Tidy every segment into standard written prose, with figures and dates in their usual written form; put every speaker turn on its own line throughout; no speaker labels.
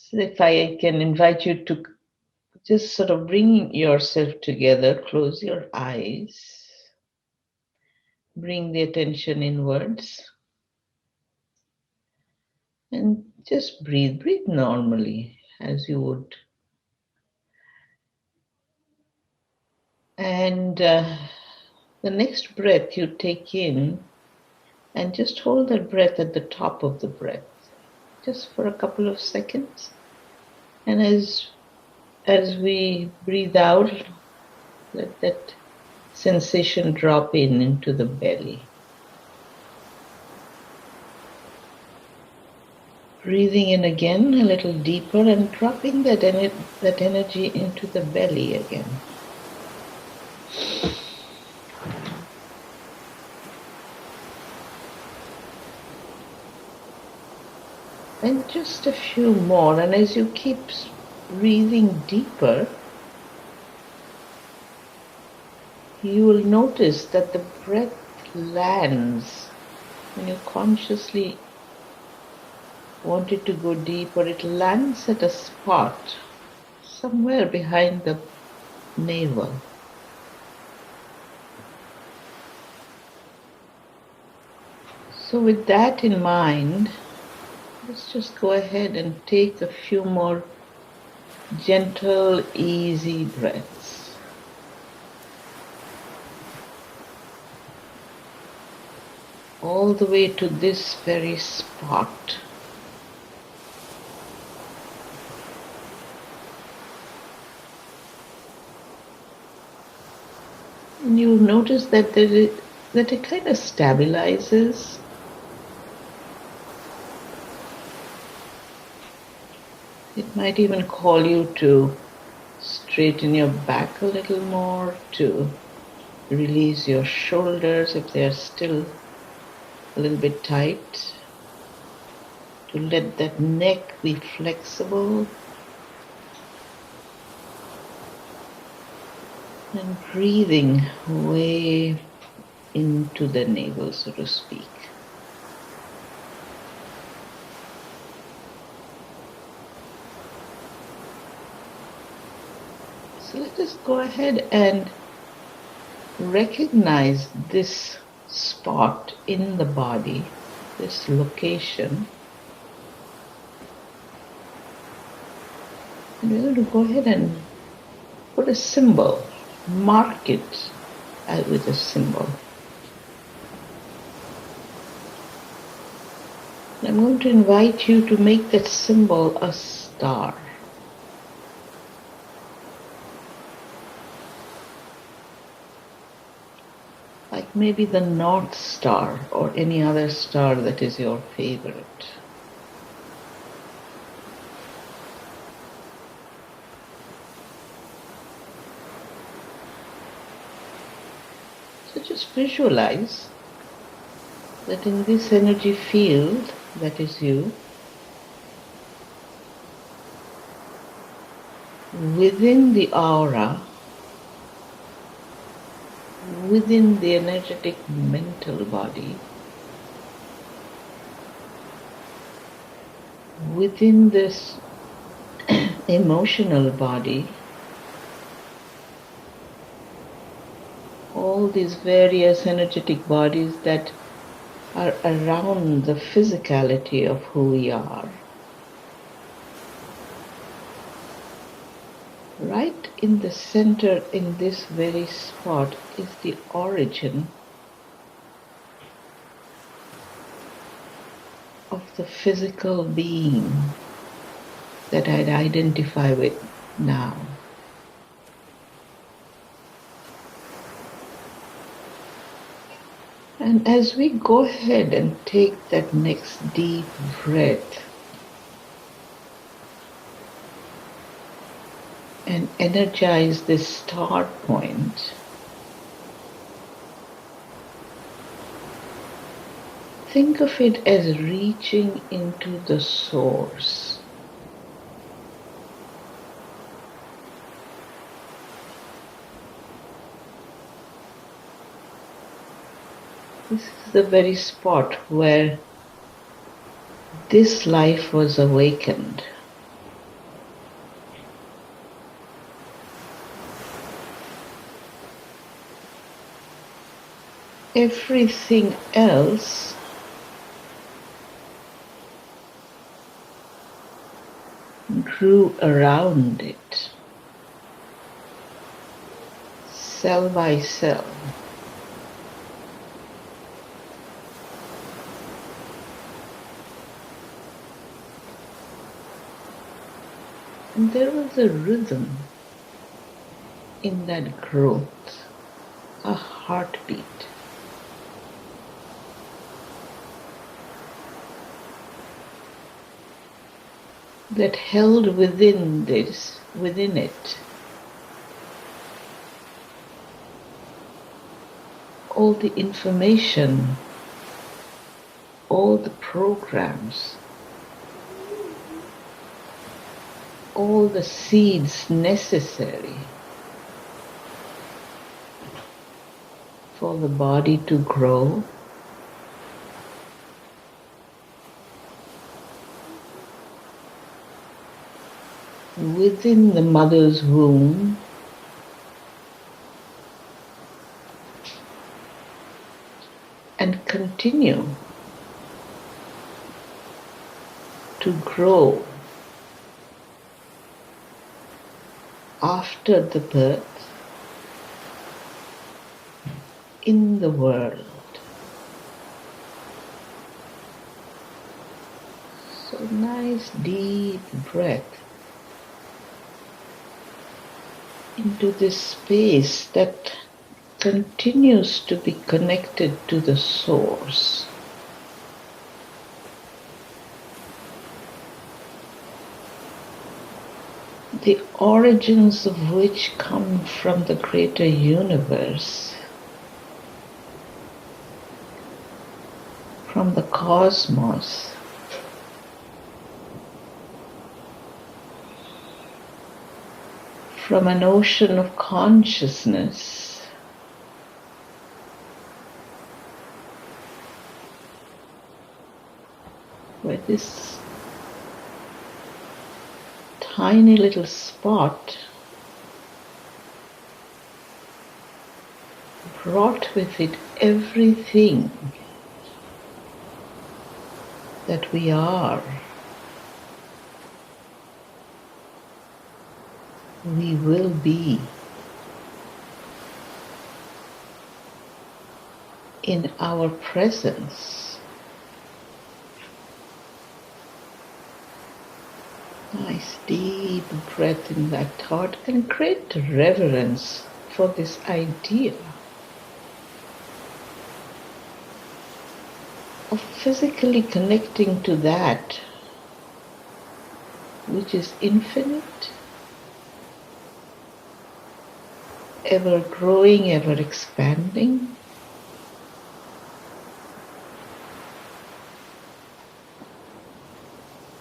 So if I can invite you to just sort of bring yourself together, close your eyes, bring the attention inwards, and just breathe. Breathe normally as you would. And the next breath you take in, and just hold that breath at the top of the breath, just for a couple of seconds. And as we breathe out, let that sensation drop in into the belly. Breathing in again a little deeper and dropping that energy into the belly again. And just a few more, and as you keep breathing deeper, you will notice that the breath lands when you consciously want it to go deeper. It lands at a spot somewhere behind the navel. So with that in mind, let's just go ahead and take a few more gentle, easy breaths. All the way to this very spot. And you'll notice that it kind of stabilizes. It might even call you to straighten your back a little more, to release your shoulders if they're still a little bit tight, to let that neck be flexible, and breathing way into the navel, so to speak. So let us go ahead and recognize this spot in the body, this location. And we're going to go ahead and put a symbol, mark it with a symbol. And I'm going to invite you to make that symbol a star. Like maybe the North Star or any other star that is your favorite. So just visualize that in this energy field that is you, within the aura, within the energetic mental body, within this emotional body, all these various energetic bodies that are around the physicality of who we are. Right in the center, in this very spot, is the origin of the physical being that I'd identify with now. And as we go ahead and take that next deep breath and energize this start point, think of it as reaching into the source. This is the very spot where this life was awakened. everything else grew around it, cell by cell. And there was a rhythm in that growth, a heartbeat. That held within it, all the information, all the programs, all the seeds necessary for the body to grow, within the mother's womb, and continue to grow after the birth in the world. So nice deep breath into this space that continues to be connected to the source. The origins of which come from the greater universe, from the cosmos. From an ocean of consciousness, where this tiny little spot brought with it everything that we are, we will be, in our presence. Nice deep breath in that thought and great reverence for this idea of physically connecting to that which is infinite, ever growing, ever expanding.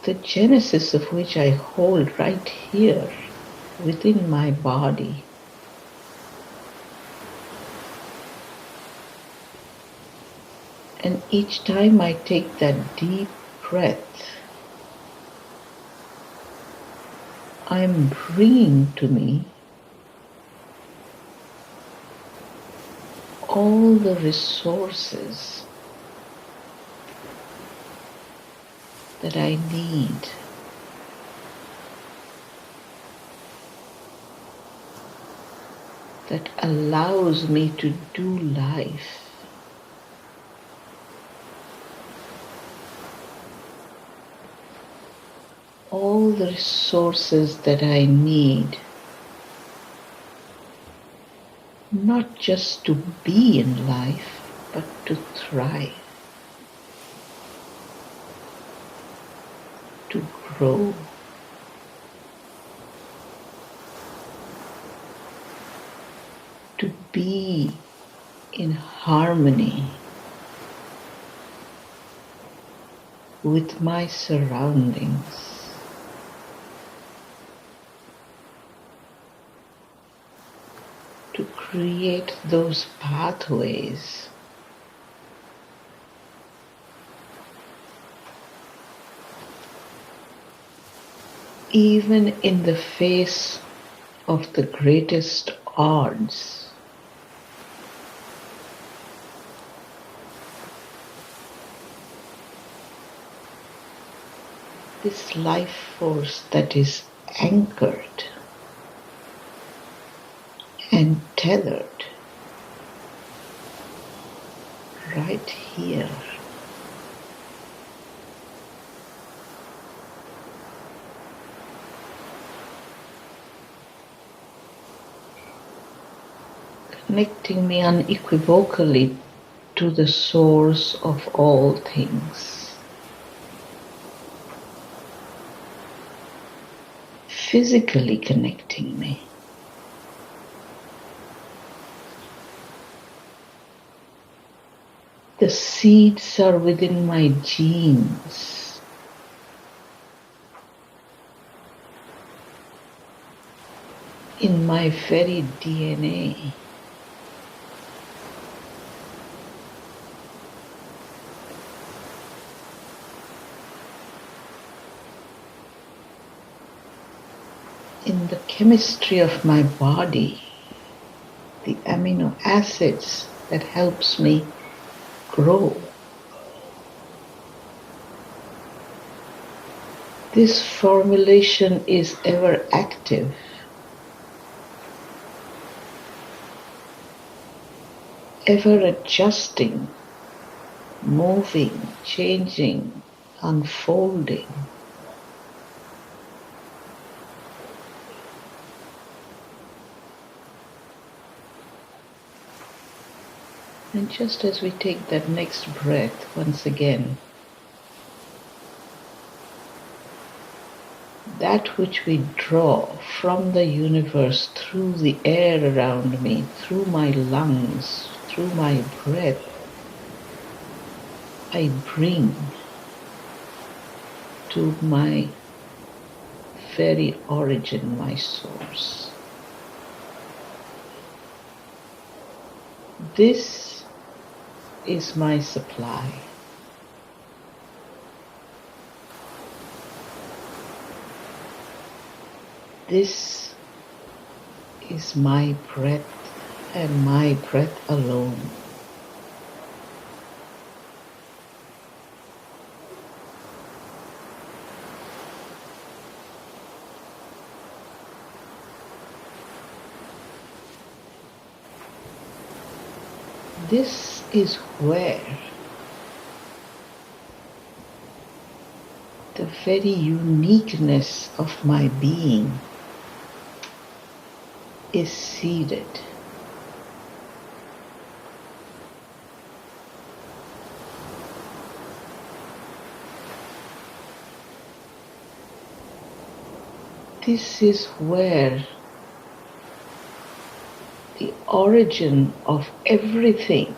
The genesis of which I hold right here within my body. And each time I take that deep breath, I'm bringing to me all the resources that I need that allows me to do life. All the resources that I need, not just to be in life, but to thrive, to grow, to be in harmony with my surroundings. To create those pathways even in the face of the greatest odds. this life force that is anchored and tethered right here. Connecting me unequivocally to the source of all things. Physically connecting me. The seeds are within my genes. In my very DNA. In the chemistry of my body, the amino acids that helps me grow. This formulation is ever active. Ever adjusting, moving, changing, unfolding. And just as we take that next breath once again, that which we draw from the universe through the air around me, through my lungs, through my breath, I bring to my very origin, my source. This is my supply. This is my breath and my breath alone. This is where the very uniqueness of my being is seated. This is where the origin of everything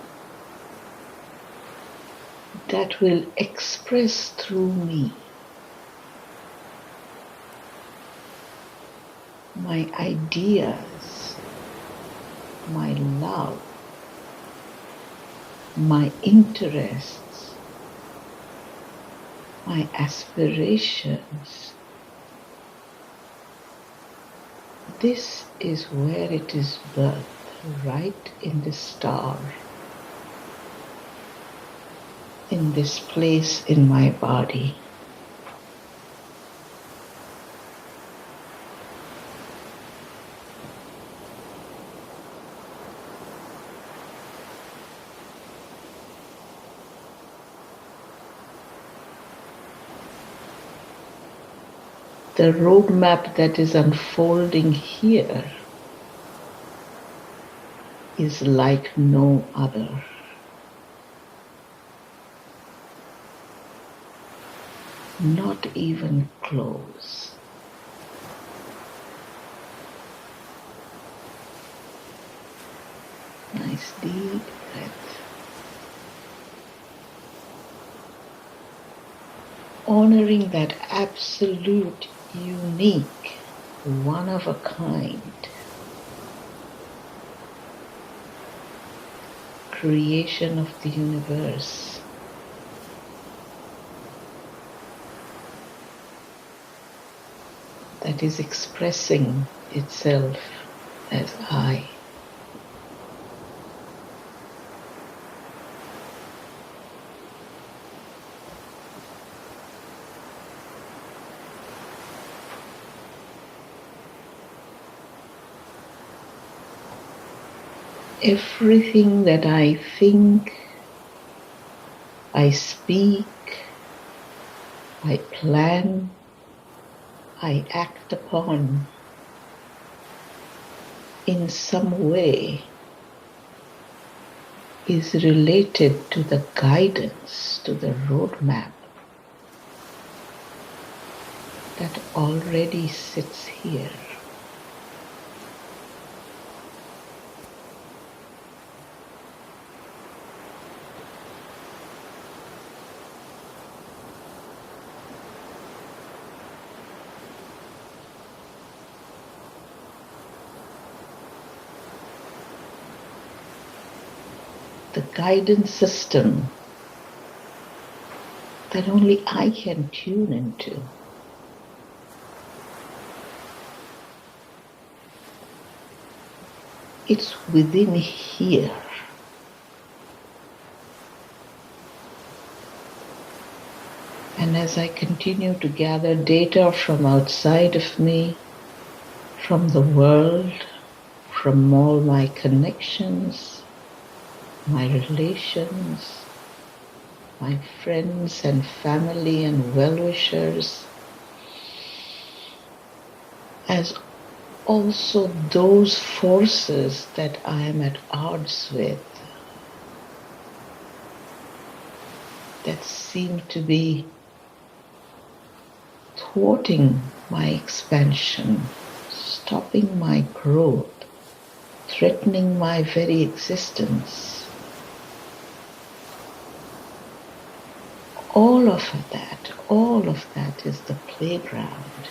that will express through me, my ideas, my love, my interests, my aspirations. This is where it is birthed, right in the star, in this place in my body. The roadmap that is unfolding here is like no other. Not even close. Nice deep breath. Honoring that absolute, unique, one of a kind creation of the universe. That is expressing itself as I. everything that I think, I speak, I plan, I act upon in some way is related to the guidance, to the roadmap that already sits here. The guidance system that only I can tune into. It's within here. And as I continue to gather data from outside of me, from the world, from all my connections, my relations, my friends and family and well-wishers, as also those forces that I am at odds with, that seem to be thwarting my expansion, stopping my growth, threatening my very existence. All of that is the playground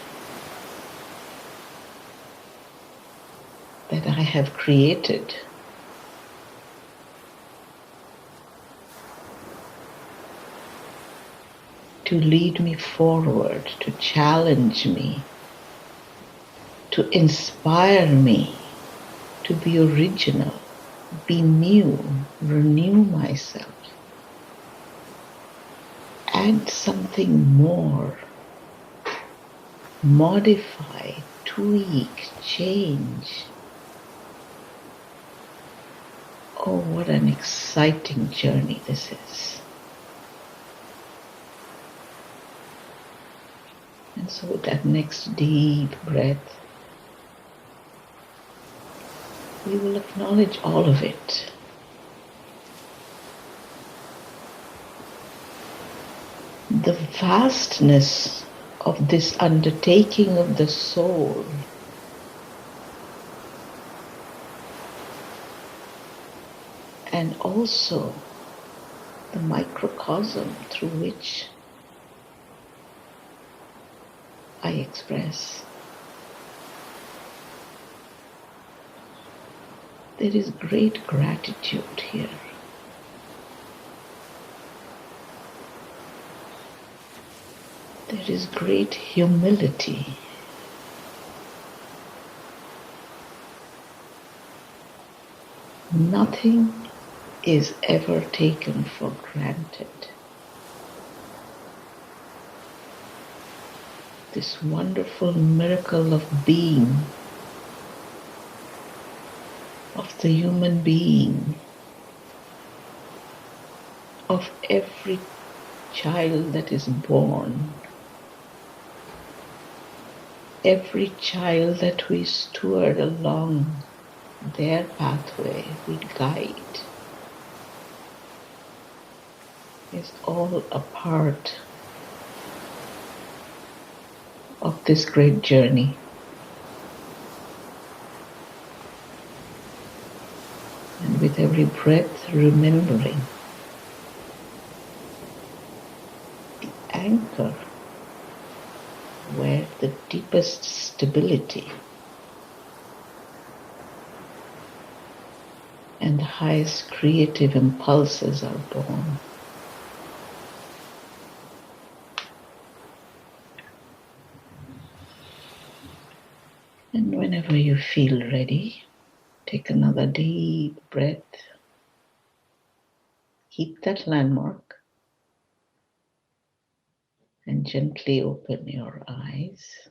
that I have created to lead me forward, to challenge me, to inspire me to be original, be new, renew myself, add something more, modify, tweak, change. Oh, what an exciting journey this is. And so with that next deep breath, we will acknowledge all of it. The vastness of this undertaking of the soul, and also the microcosm through which I express. There is great gratitude here. There is great humility. Nothing is ever taken for granted. This wonderful miracle of being, of the human being, of every child that is born, every child that we steward along their pathway, we guide, is all a part of this great journey. And with every breath, remembering the anchor where the deepest stability and the highest creative impulses are born. And whenever you feel ready, take another deep breath. Keep that landmark and gently open your eyes.